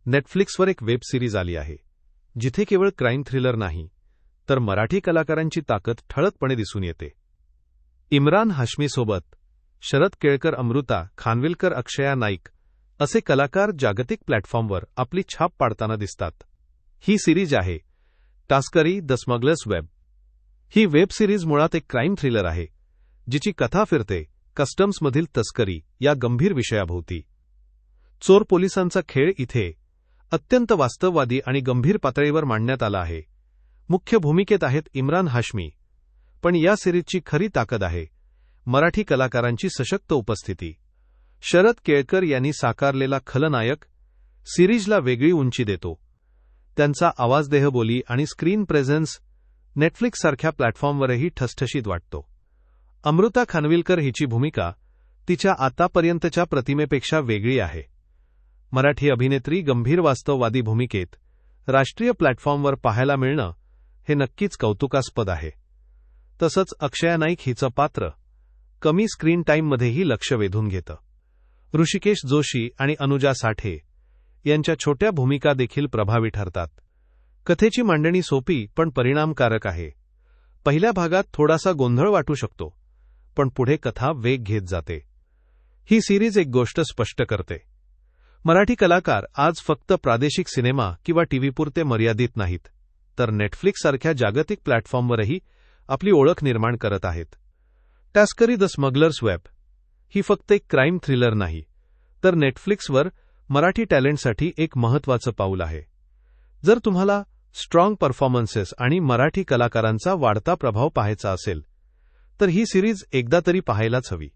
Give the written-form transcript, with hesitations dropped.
नेटफ्लिक्सवर एक web series आली आहे जिथे केवळ क्राईम थ्रिलर नाही तर मराठी कलाकारांची ताकद ठळकपणे दिसून येते. इम्रान हाशमीसोबत शरद केळकर, अमृता खानविलकर, अक्षया नाईक असे कलाकार जागतिक प्लॅटफॉर्मवर आपली छाप पाडताना दिसतात. ही सिरीज आहे टास्करी द स्मगलर्स वेब. ही वेब सिरीज मुळात एक क्राईम थ्रिलर आहे जिची कथा फिरते कस्टम्समधील तस्करी या गंभीर विषयाभोवती. चोर पोलिसांचा खेळ इथे अत्यंत वास्तववादी आणि गंभीर पातळीवर मांडण्यात आला आहे. मुख्य भूमिकेत आहेत इम्रान हाशमी, पण या सिरीजची खरी ताकद आहे मराठी कलाकारांची सशक्त उपस्थिती. शरद केळकर यांनी साकारलेला खलनायक सिरीजला वेगळी उंची देतो. त्यांचा आवाज, देहबोली आणि स्क्रीन प्रेझेन्स नेटफ्लिक्ससारख्या प्लॅटफॉर्मवरही ठसठशीत वाटतो. अमृता खानविलकर हिची भूमिका तिच्या आतापर्यंतच्या प्रतिमेपेक्षा वेगळी आहे. मराठी अभिनेत्री गंभीर वास्तववादी भूमिकेत राष्ट्रीय प्लॅटफॉर्मवर पाहायला मिळणं हे नक्कीच कौतुकास्पद आहे. तसंच अक्षया नाईक हिचं पात्र कमी स्क्रीन टाईममध्येही लक्ष वेधून घेतं. ऋषिकेश जोशी आणि अनुजा साठे यांच्या छोट्या भूमिका देखील प्रभावी ठरतात. कथेची मांडणी सोपी पण परिणामकारक आहे. पहिल्या भागात थोडासा गोंधळ वाटू शकतो, पण पुढे कथा वेग घेत जाते. ही सिरीज एक गोष्ट स्पष्ट करते: मराठी कलाकार आज फक्त प्रादेशिक सिनेमा किंवा टीव्हीपुरते मर्यादित नाहीत, तर नेटफ्लिक्ससारख्या जागतिक प्लॅटफॉर्मवरही आपली ओळख निर्माण करत आहेत. टास्करी द स्मगलर्स वेब ही फक्त एक क्राईम थ्रिलर नाही, तर नेटफ्लिक्सवर मराठी टॅलेंटसाठी एक महत्त्वाचं पाऊल आहे. जर तुम्हाला स्ट्रॉंग परफॉर्मन्सेस आणि मराठी कलाकारांचा वाढता प्रभाव पाहायचा असेल तर ही सिरीज एकदा तरी पाहायलाच हवी.